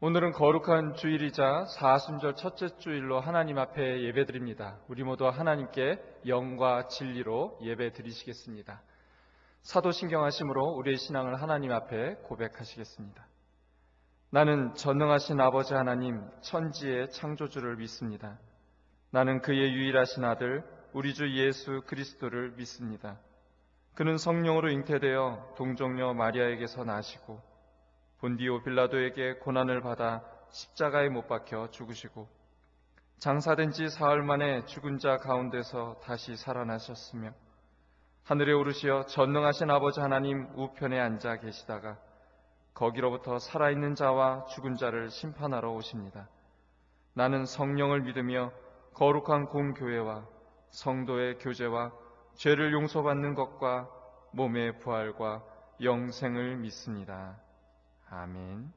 오늘은 거룩한 주일이자 사순절 첫째 주일로 하나님 앞에 예배드립니다. 우리 모두 하나님께 영과 진리로 예배드리시겠습니다. 사도신경하심으로 우리의 신앙을 하나님 앞에 고백하시겠습니다. 나는 전능하신 아버지 하나님 천지의 창조주를 믿습니다. 나는 그의 유일하신 아들 우리 주 예수 그리스도를 믿습니다. 그는 성령으로 잉태되어 동정녀 마리아에게서 나시고 본디오 빌라도에게 고난을 받아 십자가에 못 박혀 죽으시고 장사된 지 사흘 만에 죽은 자 가운데서 다시 살아나셨으며 하늘에 오르시어 전능하신 아버지 하나님 우편에 앉아 계시다가 거기로부터 살아있는 자와 죽은 자를 심판하러 오십니다. 나는 성령을 믿으며 거룩한 공교회와 성도의 교제와 죄를 용서받는 것과 몸의 부활과 영생을 믿습니다. 아멘.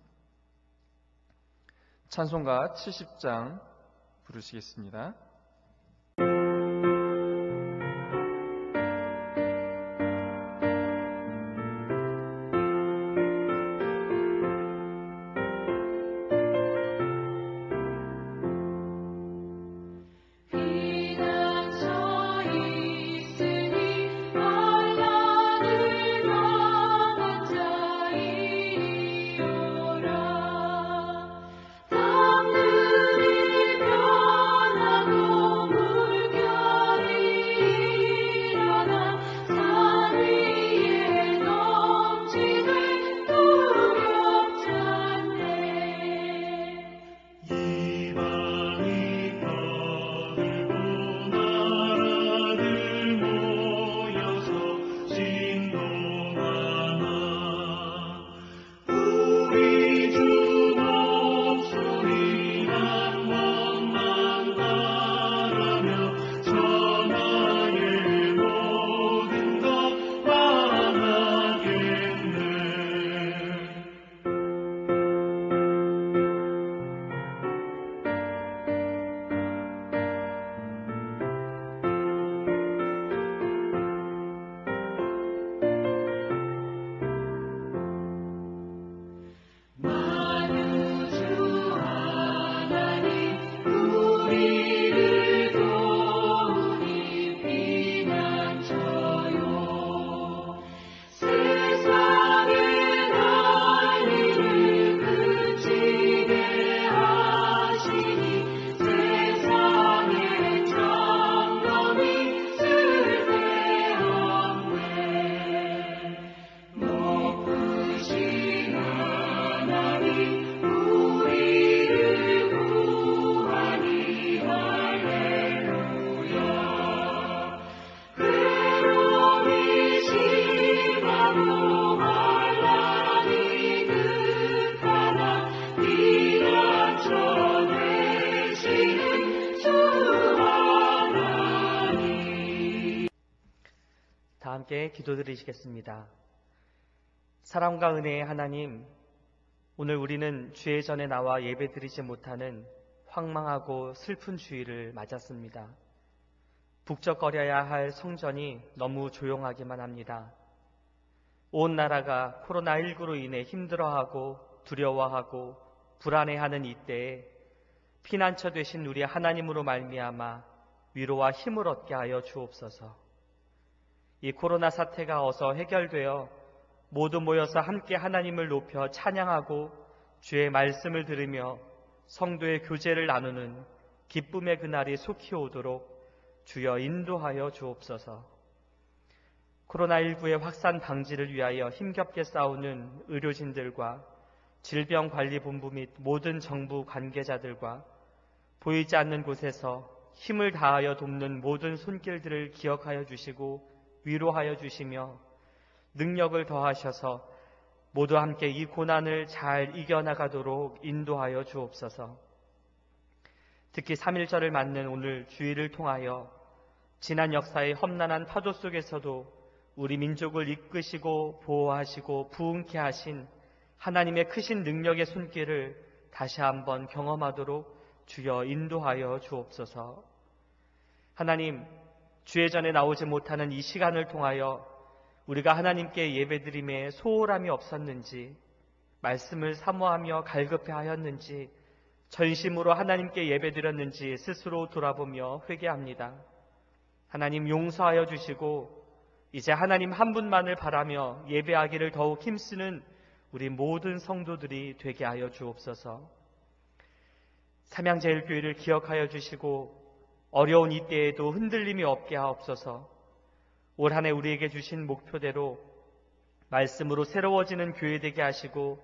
찬송가 70장 부르시겠습니다. 다 함께 기도드리시겠습니다. 사랑과 은혜의 하나님, 오늘 우리는 주의 전에 나와 예배드리지 못하는 황망하고 슬픈 주일을 맞았습니다. 북적거려야 할 성전이 너무 조용하기만 합니다. 온 나라가 코로나19로 인해 힘들어하고 두려워하고 불안해하는 이때에 피난처 되신 우리 하나님으로 말미암아 위로와 힘을 얻게 하여 주옵소서. 이 코로나 사태가 어서 해결되어 모두 모여서 함께 하나님을 높여 찬양하고 주의 말씀을 들으며 성도의 교제를 나누는 기쁨의 그날이 속히 오도록 주여 인도하여 주옵소서. 코로나19의 확산 방지를 위하여 힘겹게 싸우는 의료진들과 질병관리본부 및 모든 정부 관계자들과 보이지 않는 곳에서 힘을 다하여 돕는 모든 손길들을 기억하여 주시고 위로하여 주시며 능력을 더하셔서 모두 함께 이 고난을 잘 이겨나가도록 인도하여 주옵소서. 특히 3.1절을 맞는 오늘 주일을 통하여 지난 역사의 험난한 파도 속에서도 우리 민족을 이끄시고 보호하시고 부흥케 하신 하나님의 크신 능력의 손길을 다시 한번 경험하도록 주여 인도하여 주옵소서. 하나님, 주의 전에 나오지 못하는 이 시간을 통하여 우리가 하나님께 예배드림에 소홀함이 없었는지, 말씀을 사모하며 갈급해하였는지, 전심으로 하나님께 예배드렸는지 스스로 돌아보며 회개합니다. 하나님 용서하여 주시고 이제 하나님 한 분만을 바라며 예배하기를 더욱 힘쓰는 우리 모든 성도들이 되게 하여 주옵소서. 삼양제일교회를 기억하여 주시고 어려운 이때에도 흔들림이 없게 하옵소서. 올 한 해 우리에게 주신 목표대로 말씀으로 새로워지는 교회 되게 하시고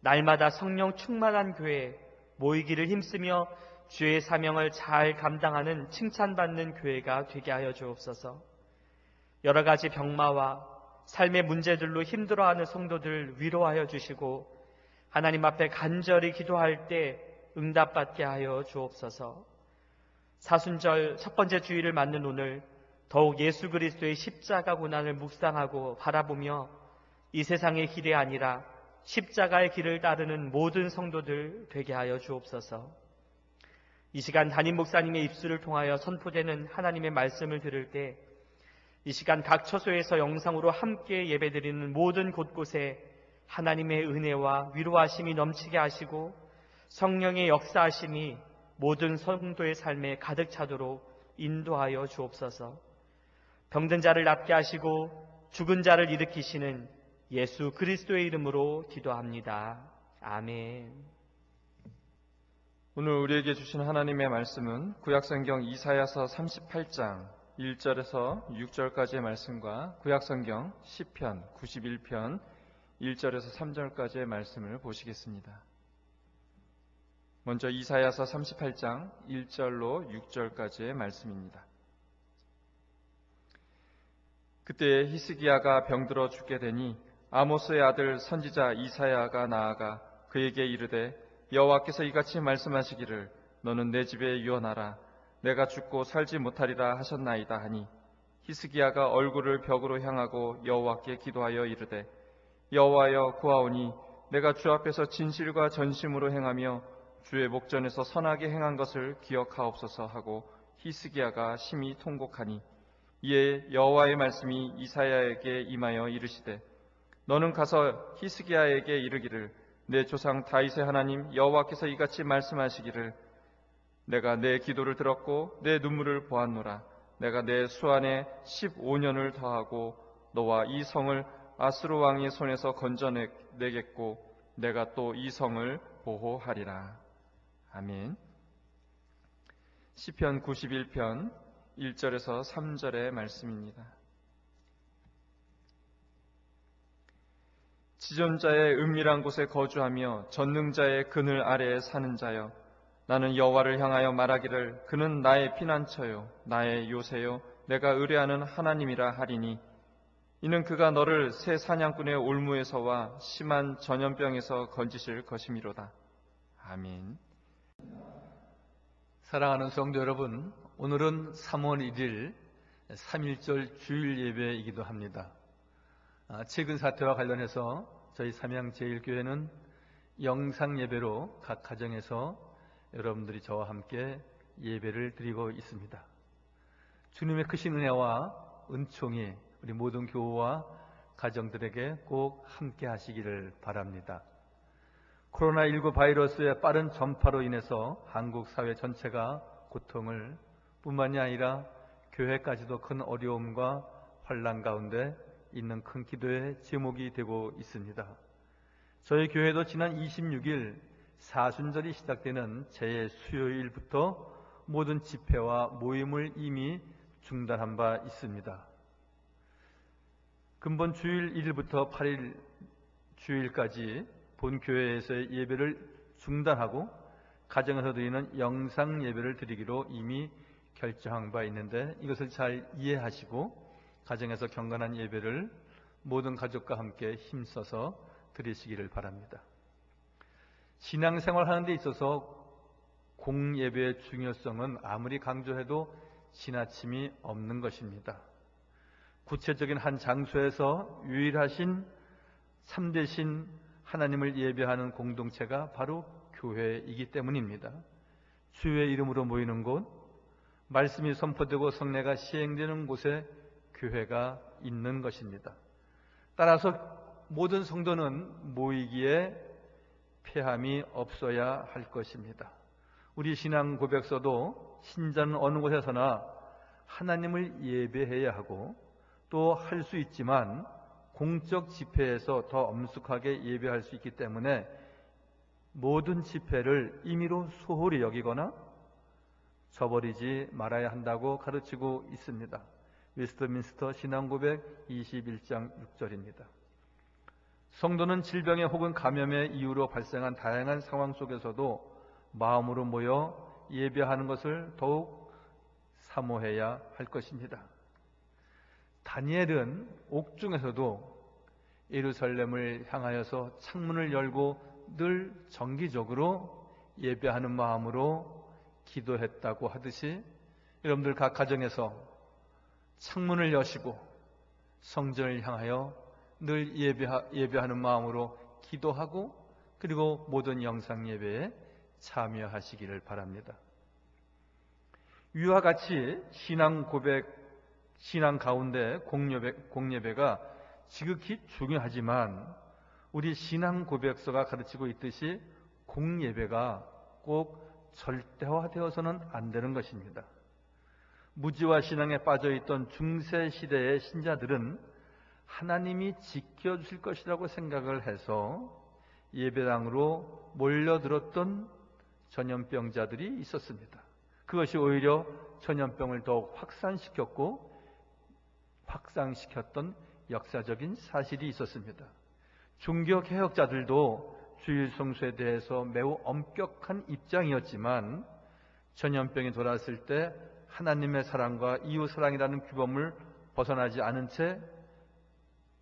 날마다 성령 충만한 교회 모이기를 힘쓰며 주의 사명을 잘 감당하는 칭찬받는 교회가 되게 하여 주옵소서. 여러 가지 병마와 삶의 문제들로 힘들어하는 성도들 위로하여 주시고 하나님 앞에 간절히 기도할 때 응답받게 하여 주옵소서. 사순절 첫 번째 주일을 맞는 오늘 더욱 예수 그리스도의 십자가 고난을 묵상하고 바라보며 이 세상의 길이 아니라 십자가의 길을 따르는 모든 성도들 되게 하여 주옵소서. 이 시간 담임 목사님의 입술을 통하여 선포되는 하나님의 말씀을 들을 때 이 시간 각 처소에서 영상으로 함께 예배드리는 모든 곳곳에 하나님의 은혜와 위로하심이 넘치게 하시고 성령의 역사하심이 모든 성도의 삶에 가득 차도록 인도하여 주옵소서. 병든 자를 낫게 하시고 죽은 자를 일으키시는 예수 그리스도의 이름으로 기도합니다. 아멘. 오늘 우리에게 주신 하나님의 말씀은 구약성경 이사야서 38장 1절에서 6절까지의 말씀과 구약성경 시편 91편 1절에서 3절까지의 말씀을 보시겠습니다. 먼저 이사야서 38장 1절로 6절까지의 말씀입니다. 그때 히스기야가 병들어 죽게 되니 아모스의 아들 선지자 이사야가 나아가 그에게 이르되 여호와께서 이같이 말씀하시기를 너는 내 집에 유언하라. 내가 죽고 살지 못하리라 하셨나이다 하니 히스기야가 얼굴을 벽으로 향하고 여호와께 기도하여 이르되 여호와여 구하오니 내가 주 앞에서 진실과 전심으로 행하며 주의 목전에서 선하게 행한 것을 기억하옵소서 하고 히스기야가 심히 통곡하니 이에 여호와의 말씀이 이사야에게 임하여 이르시되 너는 가서 히스기야에게 이르기를 내 조상 다윗의 하나님 여호와께서 이같이 말씀하시기를 내가 내 기도를 들었고 내 눈물을 보았노라. 내가 내 수안에 15년을 더하고 너와 이 성을 아스루 왕의 손에서 건져내겠고 내가 또 이 성을 보호하리라. 아멘. 시편 91편 1절에서 3절의 말씀입니다. 지존자의 은밀한 곳에 거주하며 전능자의 그늘 아래에 사는 자여 나는 여호와를 향하여 말하기를 그는 나의 피난처요 나의 요새요 내가 의뢰하는 하나님이라 하리니 이는 그가 너를 새 사냥꾼의 올무에서와 심한 전염병에서 건지실 것이미로다. 아멘. 사랑하는 성도 여러분, 오늘은 3월 1일 3.1절 주일 예배이기도 합니다. 최근 사태와 관련해서 저희 삼양제일교회는 영상 예배로 각 가정에서 여러분들이 저와 함께 예배를 드리고 있습니다. 주님의 크신 은혜와 은총이 우리 모든 교우와 가정들에게 꼭 함께 하시기를 바랍니다. 코로나19 바이러스의 빠른 전파로 인해서 한국 사회 전체가 고통을 뿐만이 아니라 교회까지도 큰 어려움과 환난 가운데 있는 큰 기도의 제목이 되고 있습니다. 저희 교회도 지난 26일 사순절이 시작되는 제 수요일부터 모든 집회와 모임을 이미 중단한 바 있습니다. 근본 주일 1일부터 8일 주일까지 본 교회에서의 예배를 중단하고 가정에서 드리는 영상 예배를 드리기로 이미 결정한 바 있는데 이것을 잘 이해하시고 가정에서 경건한 예배를 모든 가족과 함께 힘써서 드리시기를 바랍니다. 신앙생활 하는 데 있어서 공예배의 중요성은 아무리 강조해도 지나침이 없는 것입니다. 구체적인 한 장소에서 유일하신 참되신 하나님을 예배하는 공동체가 바로 교회이기 때문입니다. 주의 이름으로 모이는 곳, 말씀이 선포되고 성례가 시행되는 곳에 교회가 있는 것입니다. 따라서 모든 성도는 모이기에 폐함이 없어야 할 것입니다. 우리 신앙 고백서도 신자는 어느 곳에서나 하나님을 예배해야 하고 또 할 수 있지만 공적 집회에서 더 엄숙하게 예배할 수 있기 때문에 모든 집회를 임의로 소홀히 여기거나 저버리지 말아야 한다고 가르치고 있습니다. 웨스트민스터 신앙고백 21장 6절입니다. 성도는 질병의 혹은 감염의 이유로 발생한 다양한 상황 속에서도 마음으로 모여 예배하는 것을 더욱 사모해야 할 것입니다. 다니엘은 옥중에서도 예루살렘을 향하여서 창문을 열고 늘 정기적으로 예배하는 마음으로 기도했다고 하듯이 여러분들 각 가정에서 창문을 여시고 성전을 향하여 늘 예배하는 마음으로 기도하고 그리고 모든 영상 예배에 참여하시기를 바랍니다. 이와 같이 신앙 고백, 신앙 가운데 공예배가 지극히 중요하지만 우리 신앙 고백서가 가르치고 있듯이 공예배가 꼭 절대화되어서는 안 되는 것입니다. 무지와 신앙에 빠져있던 중세시대의 신자들은 하나님이 지켜주실 것이라고 생각을 해서 예배당으로 몰려들었던 전염병자들이 있었습니다. 그것이 오히려 전염병을 더욱 확산시켰던 역사적인 사실이 있었습니다. 종교개혁자들도 주일 성수에 대해서 매우 엄격한 입장이었지만 전염병이 돌아왔을 때 하나님의 사랑과 이웃사랑이라는 규범을 벗어나지 않은 채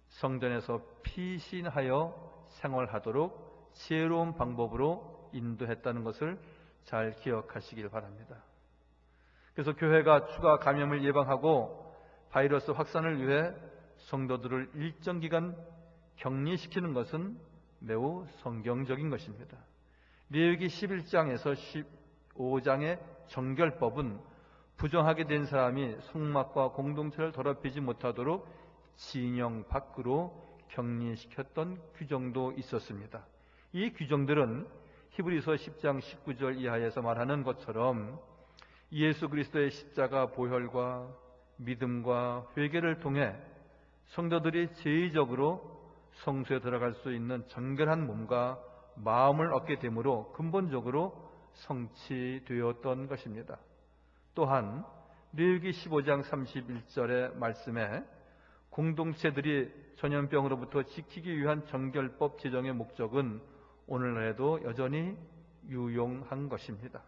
성전에서 피신하여 생활하도록 지혜로운 방법으로 인도했다는 것을 잘 기억하시길 바랍니다. 그래서 교회가 추가 감염을 예방하고 바이러스 확산을 위해 성도들을 일정 기간 격리시키는 것은 매우 성경적인 것입니다. 레위기 11장에서 15장의 정결법은 부정하게 된 사람이 성막과 공동체를 더럽히지 못하도록 진영 밖으로 격리시켰던 규정도 있었습니다. 이 규정들은 히브리서 10장 19절 이하에서 말하는 것처럼 예수 그리스도의 십자가 보혈과 믿음과 회개를 통해 성도들이 제의적으로 성소에 들어갈 수 있는 정결한 몸과 마음을 얻게 되므로 근본적으로 성취되었던 것입니다. 또한 레위기 15장 31절의 말씀에 공동체들이 전염병으로부터 지키기 위한 정결법 제정의 목적은 오늘날에도 여전히 유용한 것입니다.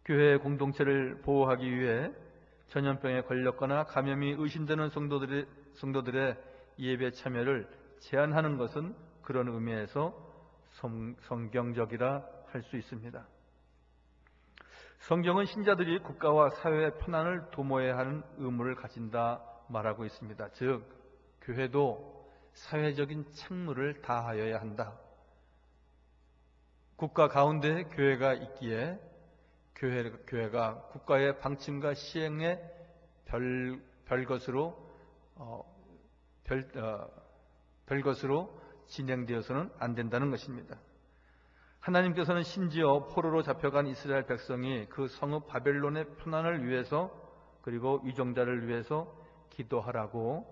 교회의 공동체를 보호하기 위해 전염병에 걸렸거나 감염이 의심되는 성도들의 예배 참여를 제한하는 것은 그런 의미에서 성경적이라 할 수 있습니다. 성경은 신자들이 국가와 사회의 편안을 도모해야 하는 의무를 가진다 말하고 있습니다. 즉, 교회도 사회적인 책무를 다하여야 한다. 국가 가운데 교회가 있기에 교회가 국가의 방침과 시행에 별것으로 진행되어서는 안 된다는 것입니다. 하나님께서는 심지어 포로로 잡혀간 이스라엘 백성이 그 성읍 바벨론의 편안을 위해서 그리고 위정자를 위해서 기도하라고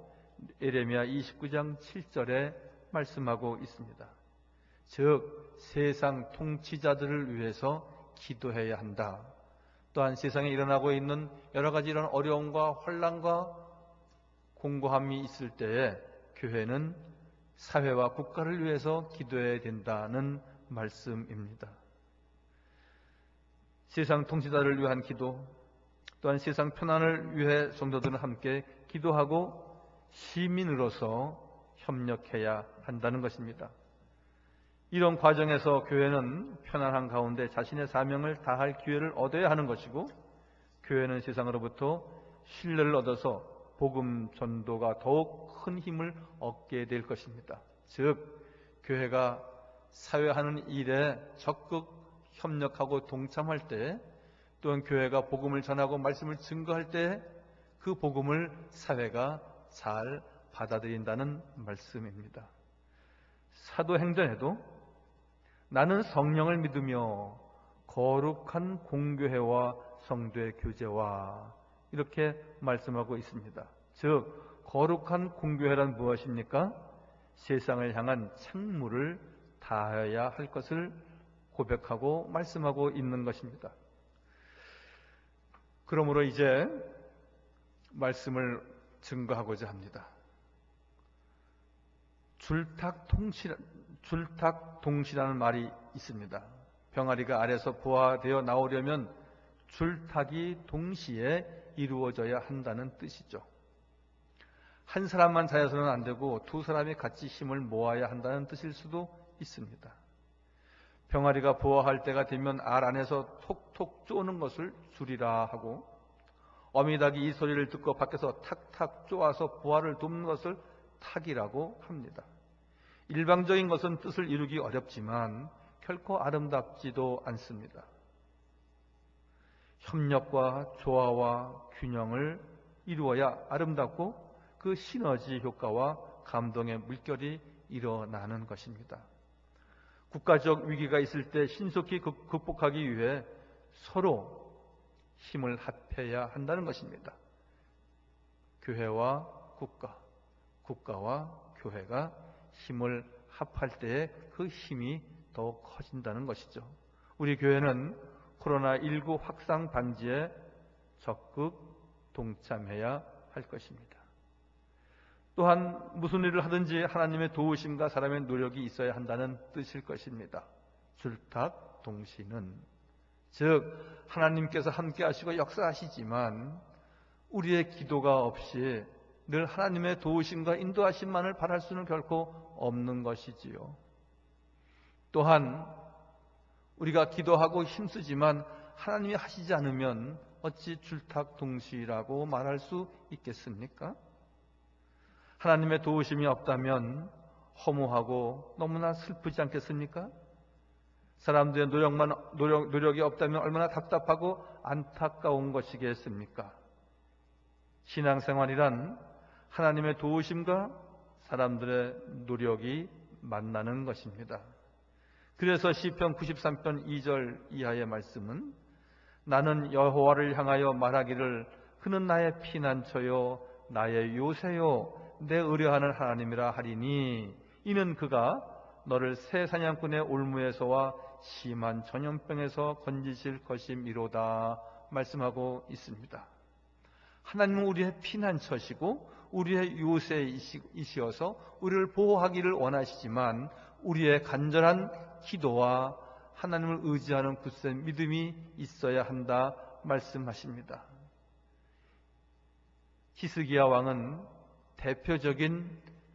예레미야 29장 7절에 말씀하고 있습니다. 즉 세상 통치자들을 위해서 기도해야 한다. 또한 세상에 일어나고 있는 여러 가지 이런 어려움과 혼란과 공고함이 있을 때에 교회는 사회와 국가를 위해서 기도해야 된다는 말씀입니다. 세상 통치자를 위한 기도, 또한 세상 편안을 위해 성도들은 함께 기도하고 시민으로서 협력해야 한다는 것입니다. 이런 과정에서 교회는 편안한 가운데 자신의 사명을 다할 기회를 얻어야 하는 것이고, 교회는 세상으로부터 신뢰를 얻어서 복음 전도가 더욱 큰 힘을 얻게 될 것입니다. 즉, 교회가 사회하는 일에 적극 협력하고 동참할 때, 또한 교회가 복음을 전하고 말씀을 증거할 때 그 복음을 사회가 잘 받아들인다는 말씀입니다. 사도행전에도 나는 성령을 믿으며 거룩한 공교회와 성도의 교제와 이렇게 말씀하고 있습니다. 즉 거룩한 공교회란 무엇입니까? 세상을 향한 책무를 다해야 할 것을 고백하고 말씀하고 있는 것입니다. 그러므로 이제 말씀을 증거하고자 합니다. 줄탁동시라는 말이 있습니다. 병아리가 알에서 부화되어 나오려면 줄탁이 동시에 이루어져야 한다는 뜻이죠. 한 사람만 잘해서는 안 되고 두 사람이 같이 힘을 모아야 한다는 뜻일 수도 있습니다. 병아리가 부화할 때가 되면 알 안에서 톡톡 쪼는 것을 줄이라 하고, 어미닭이 이 소리를 듣고 밖에서 탁탁 쪼아서 부화를 돕는 것을 탁이라고 합니다. 일방적인 것은 뜻을 이루기 어렵지만 결코 아름답지도 않습니다. 협력과 조화와 균형을 이루어야 아름답고 그 시너지 효과와 감동의 물결이 일어나는 것입니다. 국가적 위기가 있을 때 신속히 극복하기 위해 서로 힘을 합해야 한다는 것입니다. 교회와 국가, 국가와 교회가 힘을 합할 때에 그 힘이 더욱 커진다는 것이죠. 우리 교회는 코로나19 확산 방지에 적극 동참해야 할 것입니다. 또한 무슨 일을 하든지 하나님의 도우심과 사람의 노력이 있어야 한다는 뜻일 것입니다. 줄탁동시는, 즉 하나님께서 함께 하시고 역사하시지만 우리의 기도가 없이 늘 하나님의 도우심과 인도하심만을 바랄 수는 결코 없는 것이지요. 또한 우리가 기도하고 힘쓰지만 하나님이 하시지 않으면 어찌 줄탁동시라고 말할 수 있겠습니까? 하나님의 도우심이 없다면 허무하고 너무나 슬프지 않겠습니까? 사람들의 노력이 없다면 얼마나 답답하고 안타까운 것이겠습니까? 신앙생활이란 하나님의 도우심과 사람들의 노력이 만나는 것입니다. 그래서 시편 93편 2절 이하의 말씀은 나는 여호와를 향하여 말하기를 그는 나의 피난처요 나의 요새요 내 의뢰하는 하나님이라 하리니 이는 그가 너를 새 사냥꾼의 올무에서와 심한 전염병에서 건지실 것이미로다 말씀하고 있습니다. 하나님은 우리의 피난처시고 우리의 요새이시어서 우리를 보호하기를 원하시지만 우리의 간절한 기도와 하나님을 의지하는 굳센 믿음이 있어야 한다 말씀하십니다. 히스기야 왕은 대표적인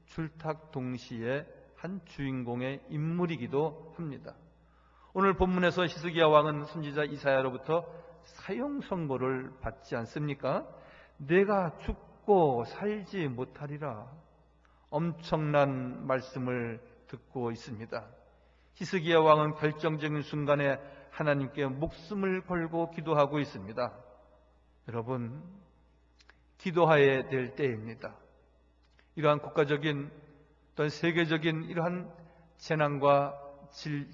줄탁동시의 한 주인공의 인물이기도 합니다. 오늘 본문에서 히스기야 왕은 선지자 이사야로부터 사형 선고를 받지 않습니까? 내가 죽고 살지 못하리라. 엄청난 말씀을 듣고 있습니다. 히스기야 왕은 결정적인 순간에 하나님께 목숨을 걸고 기도하고 있습니다. 여러분, 기도해야 될 때입니다. 이러한 국가적인 또는 세계적인 이러한 재난과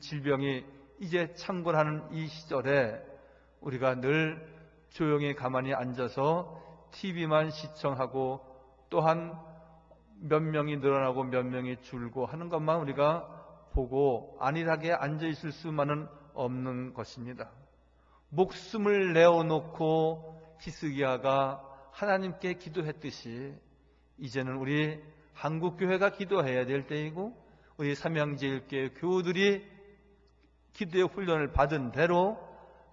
질병이 이제 창궐하는 이 시절에 우리가 늘 조용히 가만히 앉아서 TV만 시청하고 또한 몇 명이 늘어나고 몇 명이 줄고 하는 것만 우리가 보고 안일하게 앉아있을 수만은 없는 것입니다. 목숨을 내어놓고 히스기야가 하나님께 기도했듯이 이제는 우리 한국교회가 기도해야 될 때이고 우리 삼양제일교회 교우들이 기도의 훈련을 받은 대로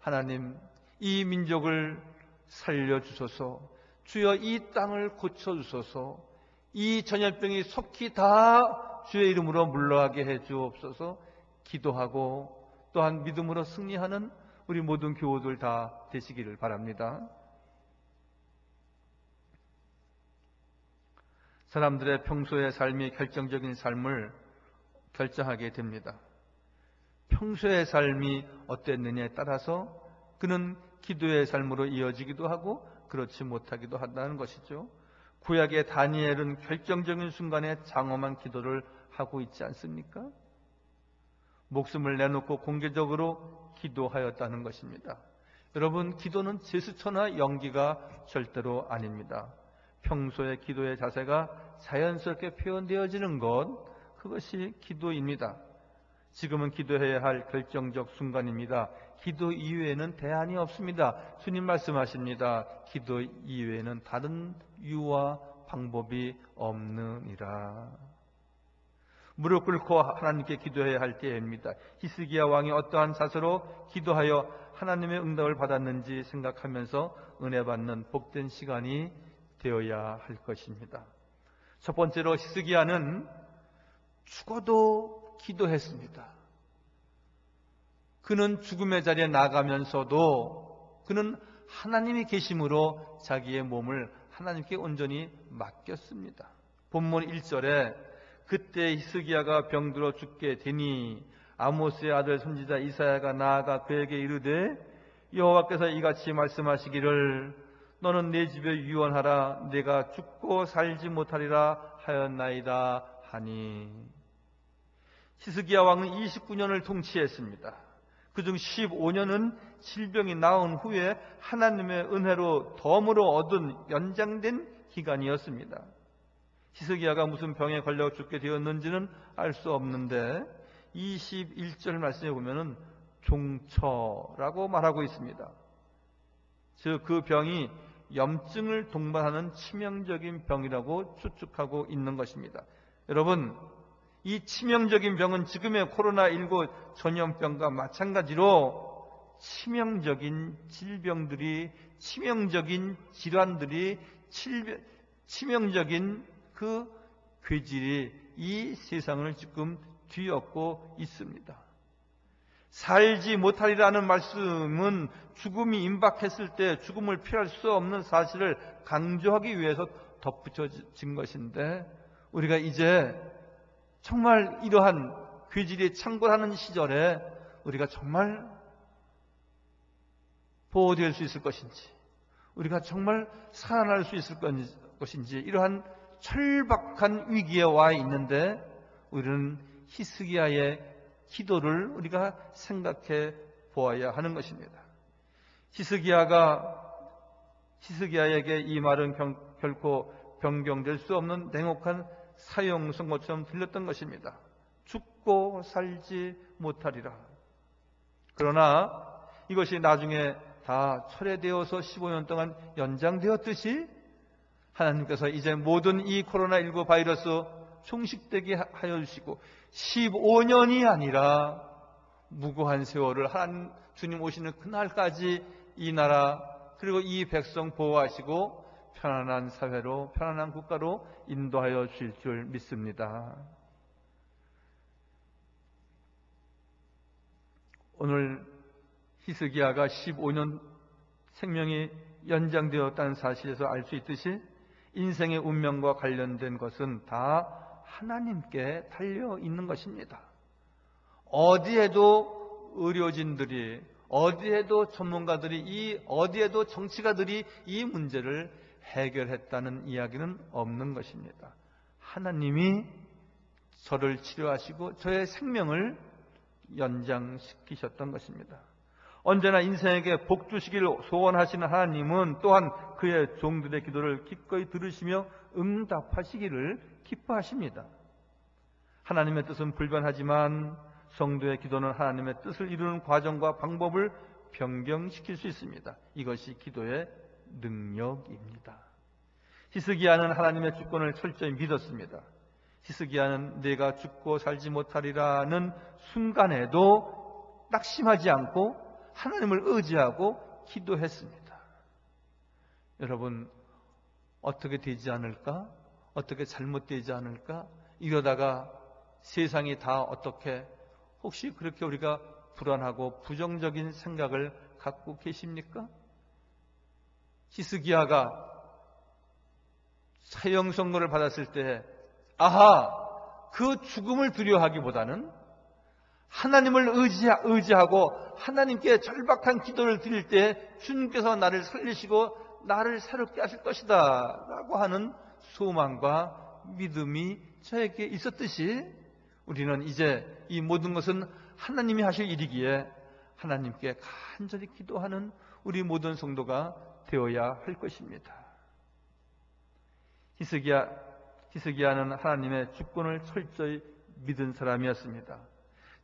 하나님 이 민족을 살려주소서, 주여 이 땅을 고쳐주소서, 이 전염병이 속히 다 주의 이름으로 물러가게 해주옵소서 기도하고 또한 믿음으로 승리하는 우리 모든 교우들 다 되시기를 바랍니다. 사람들의 평소의 삶이 결정적인 삶을 결정하게 됩니다. 평소의 삶이 어땠느냐에 따라서 그는 기도의 삶으로 이어지기도 하고 그렇지 못하기도 한다는 것이죠. 구약의 다니엘은 결정적인 순간에 장엄한 기도를 하고 있지 않습니까? 목숨을 내놓고 공개적으로 기도하였다는 것입니다. 여러분, 기도는 제스처나 연기가 절대로 아닙니다. 평소의 기도의 자세가 자연스럽게 표현되어지는 것, 그것이 기도입니다. 지금은 기도해야 할 결정적 순간입니다. 기도 이외에는 대안이 없습니다. 주님 말씀하십니다. 기도 이외에는 다른 유와 방법이 없느니라. 무릎 꿇고 하나님께 기도해야 할 때입니다. 히스기야 왕이 어떠한 자세로 기도하여 하나님의 응답을 받았는지 생각하면서 은혜 받는 복된 시간이 되어야 할 것입니다. 첫 번째로 히스기야는 죽어도 기도했습니다. 그는 죽음의 자리에 나가면서도 그는 하나님이 계심으로 자기의 몸을 하나님께 온전히 맡겼습니다. 본문 1절에 그때 히스기야가 병들어 죽게 되니 아모스의 아들 선지자 이사야가 나아가 그에게 이르되 여호와께서 이같이 말씀하시기를 너는 내 집에 유언하라 내가 죽고 살지 못하리라 하였나이다 하니. 히스기야 왕은 29년을 통치했습니다. 그중 15년은 질병이 나은 후에 하나님의 은혜로 덤으로 얻은 연장된 기간이었습니다. 히스기야가 무슨 병에 걸려 죽게 되었는지는 알 수 없는데 21절 말씀에 보면은 종처라고 말하고 있습니다. 즉 그 병이 염증을 동반하는 치명적인 병이라고 추측하고 있는 것입니다. 여러분, 이 치명적인 병은 지금의 코로나19 전염병과 마찬가지로 치명적인 질병들이, 치명적인 질환들이, 치명적인 그 괴질이 이 세상을 지금 뒤엎고 있습니다. 살지 못하리라는 말씀은 죽음이 임박했을 때 죽음을 피할 수 없는 사실을 강조하기 위해서 덧붙여진 것인데, 우리가 이제 정말 이러한 괴질이 창궐하는 시절에 우리가 정말 보호될 수 있을 것인지, 우리가 정말 살아날 수 있을 것인지, 이러한 철박한 위기에 와 있는데 우리는 히스기야의 기도를 우리가 생각해 보아야 하는 것입니다. 히스기야에게 이 말은 결코 변경될 수 없는 냉혹한 사형 선고처럼 들렸던 것입니다. 죽고 살지 못하리라. 그러나 이것이 나중에 다 철회되어서 15년 동안 연장되었듯이 하나님께서 이제 모든 이 코로나19 바이러스 종식되게 하여 주시고 15년이 아니라 무고한 세월을 하나님 주님 오시는 그날까지 이 나라 그리고 이 백성 보호하시고 편안한 사회로, 편안한 국가로 인도하여 주실 줄 믿습니다. 오늘 히스기야가 15년 생명이 연장되었다는 사실에서 알 수 있듯이 인생의 운명과 관련된 것은 다 하나님께 달려 있는 것입니다. 어디에도 의료진들이, 어디에도 전문가들이, 어디에도 정치가들이 이 문제를 해결했다는 이야기는 없는 것입니다. 하나님이 저를 치료하시고 저의 생명을 연장시키셨던 것입니다. 언제나 인생에게 복 주시기를 소원하시는 하나님은 또한 그의 종들의 기도를 기꺼이 들으시며 응답하시기를 기뻐하십니다. 하나님의 뜻은 불변하지만 성도의 기도는 하나님의 뜻을 이루는 과정과 방법을 변경시킬 수 있습니다. 이것이 기도의 능력입니다. 히스기야는 하나님의 주권을 철저히 믿었습니다. 히스기야는 내가 죽고 살지 못하리라는 순간에도 낙심하지 않고 하나님을 의지하고 기도했습니다. 여러분, 어떻게 되지 않을까? 어떻게 잘못되지 않을까? 이러다가 세상이 다 어떻게, 혹시 그렇게 우리가 불안하고 부정적인 생각을 갖고 계십니까? 히스기야가 사형 선고를 받았을 때 그 죽음을 두려워하기보다는 하나님을 의지하고 하나님께 절박한 기도를 드릴 때 주님께서 나를 살리시고 나를 새롭게 하실 것이다 라고 하는 소망과 믿음이 저에게 있었듯이 우리는 이제 이 모든 것은 하나님이 하실 일이기에 하나님께 간절히 기도하는 우리 모든 성도가 되어야 할 것입니다. 히스기야는 하나님의 주권을 철저히 믿은 사람이었습니다.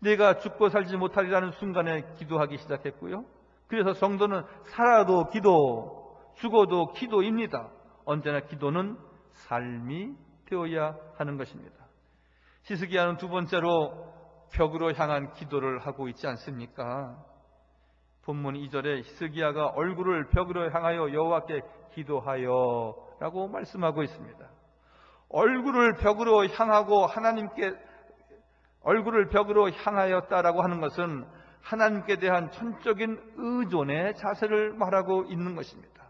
내가 죽고 살지 못하리라는 순간에 기도하기 시작했고요. 그래서 성도는 살아도 기도, 죽어도 기도입니다. 언제나 기도는 삶이 되어야 하는 것입니다. 히스기야는 두 번째로 벽으로 향한 기도를 하고 있지 않습니까? 본문 2절에 히스기야가 얼굴을 벽으로 향하여 여호와께 기도하여 라고 말씀하고 있습니다. 얼굴을 벽으로 향하고 하나님께 얼굴을 벽으로 향하였다라고 하는 것은 하나님께 대한 전적인 의존의 자세를 말하고 있는 것입니다.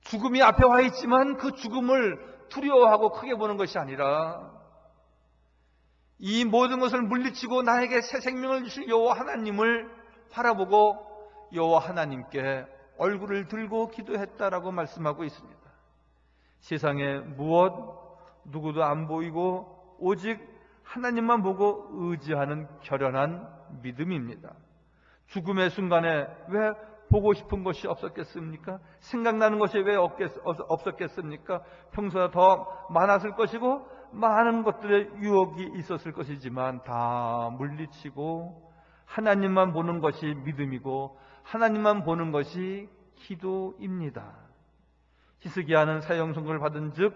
죽음이 앞에 와 있지만 그 죽음을 두려워하고 크게 보는 것이 아니라 이 모든 것을 물리치고 나에게 새 생명을 주실 여호와 하나님을 바라보고 여호와 하나님께 얼굴을 들고 기도했다라고 말씀하고 있습니다. 세상에 무엇 누구도 안 보이고 오직 하나님만 보고 의지하는 결연한 믿음입니다. 죽음의 순간에 왜 보고 싶은 것이 없었겠습니까? 생각나는 것이 왜 없었겠습니까? 평소에 더 많았을 것이고 많은 것들의 유혹이 있었을 것이지만 다 물리치고 하나님만 보는 것이 믿음이고 하나님만 보는 것이 기도입니다. 히스기야는 사형 선고를 받은 즉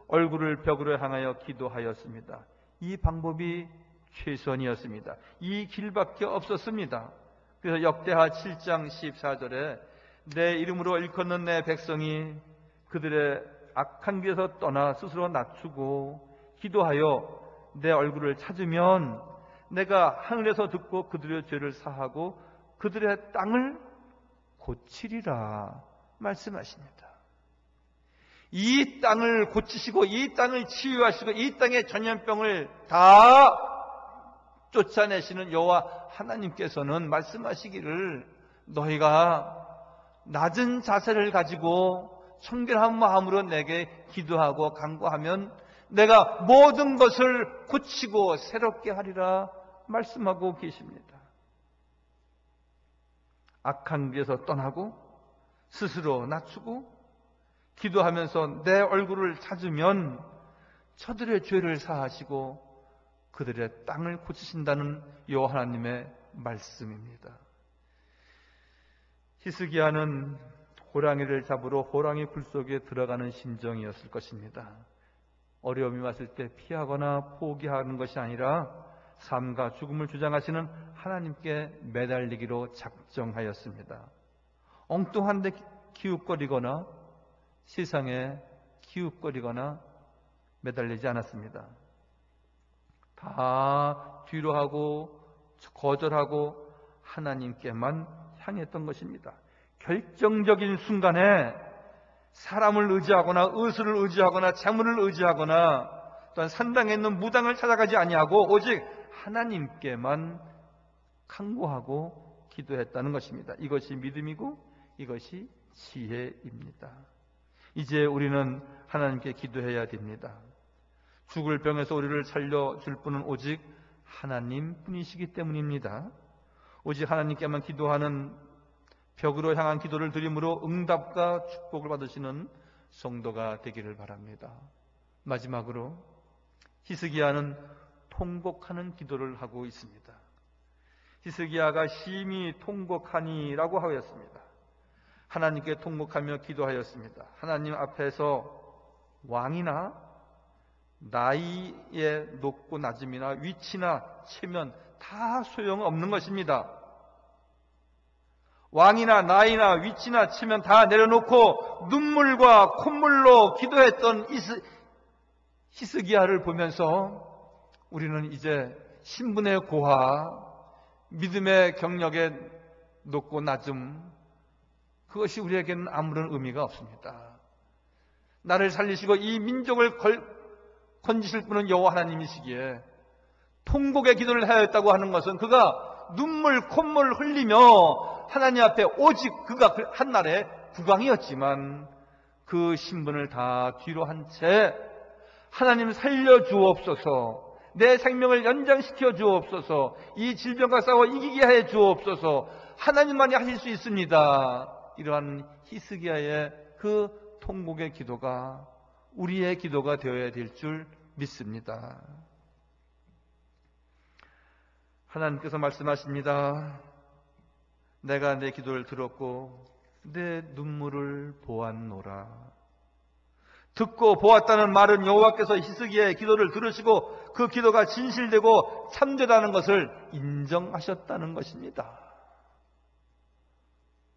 얼굴을 벽으로 향하여 기도하였습니다. 이 방법이 최선이었습니다. 이 길밖에 없었습니다. 그래서 역대하 7장 14절에 내 이름으로 일컫는 내 백성이 그들의 악한 길에서 떠나 스스로 낮추고 기도하여 내 얼굴을 찾으면 내가 하늘에서 듣고 그들의 죄를 사하고 그들의 땅을 고치리라 말씀하십니다. 이 땅을 고치시고 이 땅을 치유하시고 이 땅의 전염병을 다 쫓아내시는 여호와 하나님께서는 말씀하시기를 너희가 낮은 자세를 가지고 청결한 마음으로 내게 기도하고 간구하면 내가 모든 것을 고치고 새롭게 하리라 말씀하고 계십니다. 악한 길에서 떠나고 스스로 낮추고 기도하면서 내 얼굴을 찾으면 저들의 죄를 사하시고 그들의 땅을 고치신다는 여호와 하나님의 말씀입니다. 히스기야는 호랑이를 잡으러 호랑이 굴 속에 들어가는 심정이었을 것입니다. 어려움이 왔을 때 피하거나 포기하는 것이 아니라 삶과 죽음을 주장하시는 하나님께 매달리기로 작정하였습니다. 엉뚱한 데 기웃거리거나 세상에 기웃거리거나 매달리지 않았습니다. 다 뒤로 하고 거절하고 하나님께만 향했던 것입니다. 결정적인 순간에 사람을 의지하거나 의술을 의지하거나 재물을 의지하거나 또한 산당에 있는 무당을 찾아가지 아니하고 오직 하나님께만 간구하고 기도했다는 것입니다. 이것이 믿음이고 이것이 지혜입니다. 이제 우리는 하나님께 기도해야 됩니다. 죽을 병에서 우리를 살려줄 분은 오직 하나님뿐이시기 때문입니다. 오직 하나님께만 기도하는 벽으로 향한 기도를 드림으로 응답과 축복을 받으시는 성도가 되기를 바랍니다. 마지막으로 히스기야는 통곡하는 기도를 하고 있습니다. 히스기야가 심히 통곡하니라고 하였습니다. 하나님께 통곡하며 기도하였습니다. 하나님 앞에서 왕이나 나이의 높고 낮음이나 위치나 체면 다 소용없는 것입니다. 왕이나 나이나 위치나 체면 다 내려놓고 눈물과 콧물로 기도했던 히스기야를 보면서 우리는 이제 신분의 고하, 믿음의 경력의 높고 낮음, 그것이 우리에게는 아무런 의미가 없습니다. 나를 살리시고 이 민족을 건지실 분은 여호와 하나님이시기에 통곡의 기도를 하였다고 하는 것은 그가 눈물 콧물 흘리며 하나님 앞에 오직 그가 한 날의 국왕이었지만 그 신분을 다 뒤로 한 채 하나님 살려주옵소서, 내 생명을 연장시켜 주옵소서. 이 질병과 싸워 이기게 해 주옵소서. 하나님만이 하실 수 있습니다. 이러한 히스기야의 그 통곡의 기도가 우리의 기도가 되어야 될 줄 믿습니다. 하나님께서 말씀하십니다. 내가 내 기도를 들었고 내 눈물을 보았노라. 듣고 보았다는 말은 여호와께서 히스기야의 기도를 들으시고 그 기도가 진실되고 참되다는 것을 인정하셨다는 것입니다.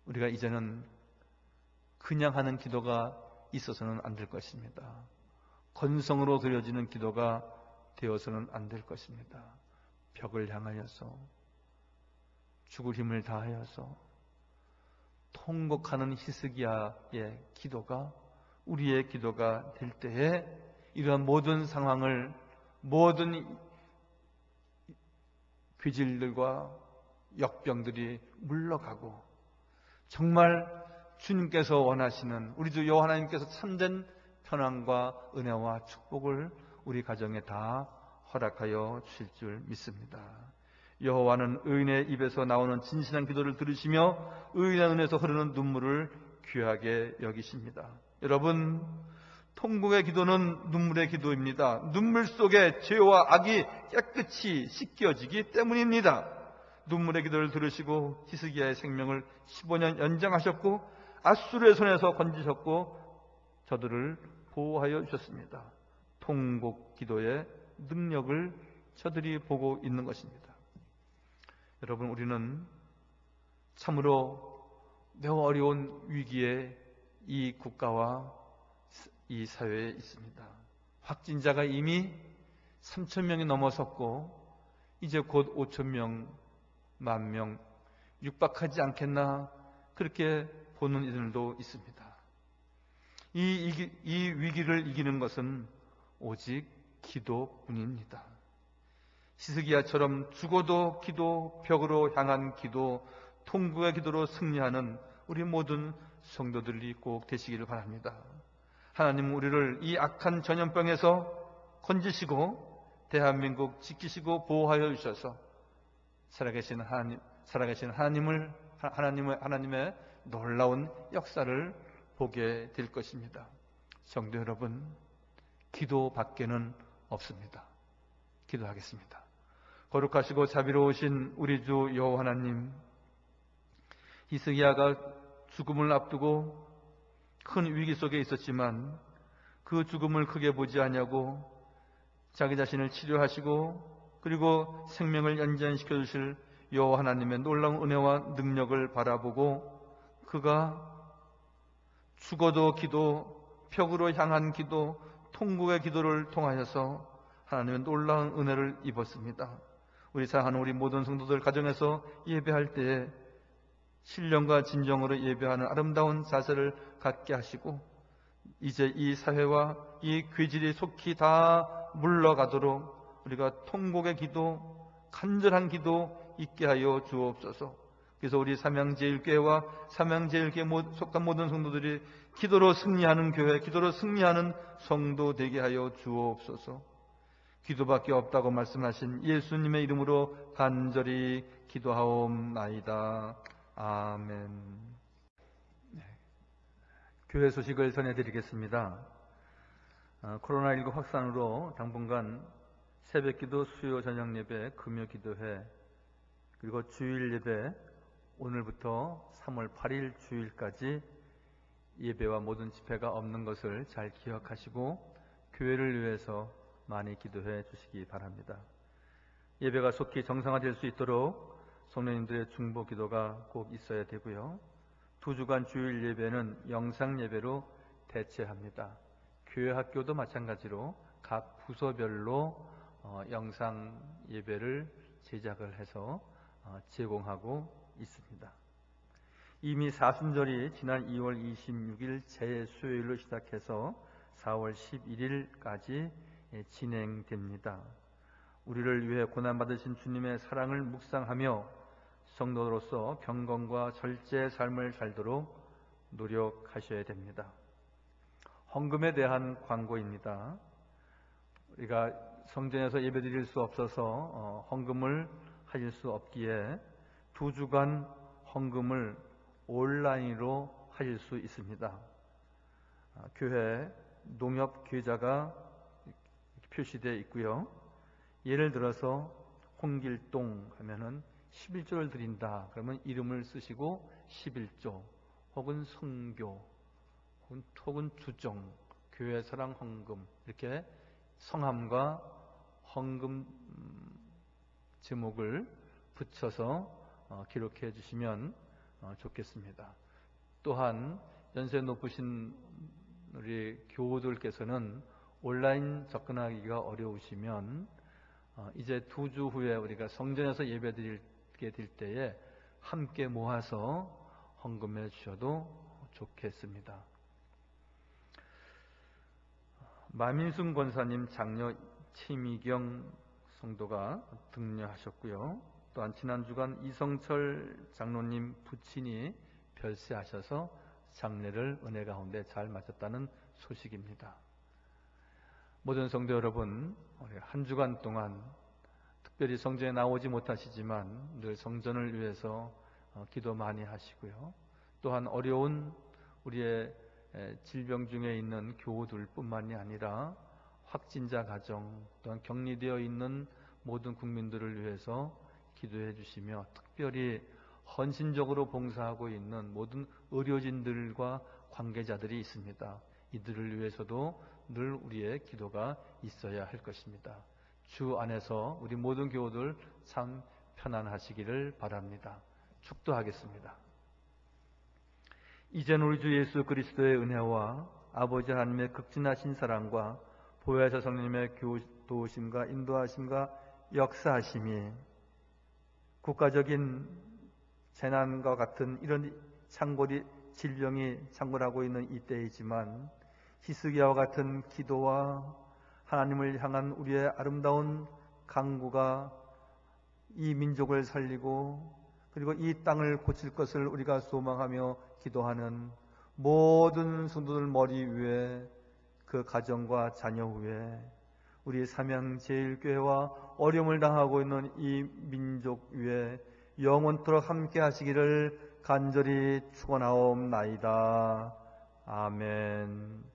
우리가 이제는 그냥 하는 기도가 있어서는 안 될 것입니다. 건성으로 드려지는 기도가 되어서는 안 될 것입니다. 벽을 향하여서 죽을 힘을 다하여서 통곡하는 히스기야의 기도가 우리의 기도가 될 때에 이러한 모든 상황을 모든 괴질들과 역병들이 물러가고 정말 주님께서 원하시는 우리 주 여호와 하나님께서 참된 평안과 은혜와 축복을 우리 가정에 다 허락하여 주실 줄 믿습니다. 여호와는 의인의 입에서 나오는 진실한 기도를 들으시며 의인의 눈에서 흐르는 눈물을 귀하게 여기십니다. 여러분, 통곡의 기도는 눈물의 기도입니다. 눈물 속에 죄와 악이 깨끗이 씻겨지기 때문입니다. 눈물의 기도를 들으시고 히스기야의 생명을 15년 연장하셨고 앗수르의 손에서 건지셨고 저들을 보호하여 주셨습니다. 통곡 기도의 능력을 저들이 보고 있는 것입니다. 여러분, 우리는 참으로 매우 어려운 위기에 이 국가와 이 사회에 있습니다. 확진자가 이미 3,000명이 넘어섰고 이제 곧 5,000명, 10,000명 육박하지 않겠나 그렇게 보는 이들도 있습니다. 이 위기를 이기는 것은 오직 기도뿐입니다. 히스기야처럼 죽어도 기도, 벽으로 향한 기도, 통곡의 기도로 승리하는 우리 모든 성도들이 꼭 되시기를 바랍니다. 하나님 하나님은 우리를 이 악한 전염병에서 건지시고 대한민국 지키시고 보호하여 주셔서 살아계신 하나님의 놀라운 역사를 보게 될 것입니다. 성도 여러분, 기도밖에는 없습니다. 기도하겠습니다. 거룩하시고 자비로우신 우리 주 여호와 하나님, 히스기야가 죽음을 앞두고 큰 위기 속에 있었지만 그 죽음을 크게 보지 않냐고 자기 자신을 치료하시고 그리고 생명을 연장시켜 주실 여호와 하나님의 놀라운 은혜와 능력을 바라보고 그가 죽어도 기도, 벽으로 향한 기도, 통곡의 기도를 통하여서 하나님의 놀라운 은혜를 입었습니다. 우리 사랑하는 우리 모든 성도들 가정에서 예배할 때에 신령과 진정으로 예배하는 아름다운 자세를 갖게 하시고 이제 이 사회와 이 괴질이 속히 다 물러가도록 우리가 통곡의 기도, 간절한 기도 있게 하여 주옵소서. 그래서 우리 삼양제일교회와 삼양제일교회에 속한 모든 성도들이 기도로 승리하는 교회, 기도로 승리하는 성도 되게 하여 주옵소서. 기도밖에 없다고 말씀하신 예수님의 이름으로 간절히 기도하옵나이다. 아멘. 교회 소식을 전해드리겠습니다. 코로나19 확산으로 당분간 새벽기도, 수요 저녁 예배, 금요 기도회, 그리고 주일 예배, 오늘부터 3월 8일 주일까지 예배와 모든 집회가 없는 것을 잘 기억하시고 교회를 위해서 많이 기도해 주시기 바랍니다. 예배가 속히 정상화될 수 있도록 성도님들의 중보 기도가 꼭 있어야 되고요. 2주간 주일 예배는 영상 예배로 대체합니다. 교회 학교도 마찬가지로 각 부서별로 영상 예배를 제작을 해서 제공하고 있습니다. 이미 사순절이 지난 2월 26일 재수요일로 시작해서 4월 11일까지 진행됩니다. 우리를 위해 고난받으신 주님의 사랑을 묵상하며 성도로서 경건과 절제의 삶을 살도록 노력하셔야 됩니다. 헌금에 대한 광고입니다. 우리가 성전에서 예배드릴 수 없어서 헌금을 하실 수 없기에 2주간 헌금을 온라인으로 하실 수 있습니다. 교회 농협 계좌가 표시되어 있고요. 예를 들어서 홍길동 하면은 11조를 드린다. 그러면 이름을 쓰시고 11조 혹은 성교 혹은 주정, 교회 사랑 헌금 이렇게 성함과 헌금 제목을 붙여서 기록해 주시면 좋겠습니다. 또한 연세 높으신 우리 교우들께서는 온라인 접근하기가 어려우시면 이제 2주 후에 우리가 성전에서 예배드리게 될 때에 함께 모아서 헌금해 주셔도 좋겠습니다. 마민순 권사님 장녀 최미경 성도가 등려하셨고요. 또한 지난 주간 이성철 장로님 부친이 별세하셔서 장례를 은혜 가운데 잘 마쳤다는 소식입니다. 모든 성도 여러분, 우리 한 주간 동안 특별히 성전에 나오지 못하시지만 늘 성전을 위해서 기도 많이 하시고요. 또한 어려운 우리의 질병 중에 있는 교우들 뿐만이 아니라 확진자 가정 또한 격리되어 있는 모든 국민들을 위해서 기도해 주시며 특별히 헌신적으로 봉사하고 있는 모든 의료진들과 관계자들이 있습니다. 이들을 위해서도 늘 우리의 기도가 있어야 할 것입니다. 주 안에서 우리 모든 교우들 참 편안하시기를 바랍니다. 축도하겠습니다. 이제는 우리 주 예수 그리스도의 은혜와 아버지 하나님의 극진하신 사랑과 보혜사 성령님의 도우심과 인도하심과 역사하심이 국가적인 재난과 같은 이런 질병이 창궐하고 있는 이때이지만 히스기야와 같은 기도와 하나님을 향한 우리의 아름다운 간구가 이 민족을 살리고 그리고 이 땅을 고칠 것을 우리가 소망하며 기도하는 모든 성도들 머리 위에 그 가정과 자녀 위에 우리 삼양제일교회와 어려움을 당하고 있는 이 민족 위에 영원토록 함께 하시기를 간절히 축원하옵나이다. 아멘.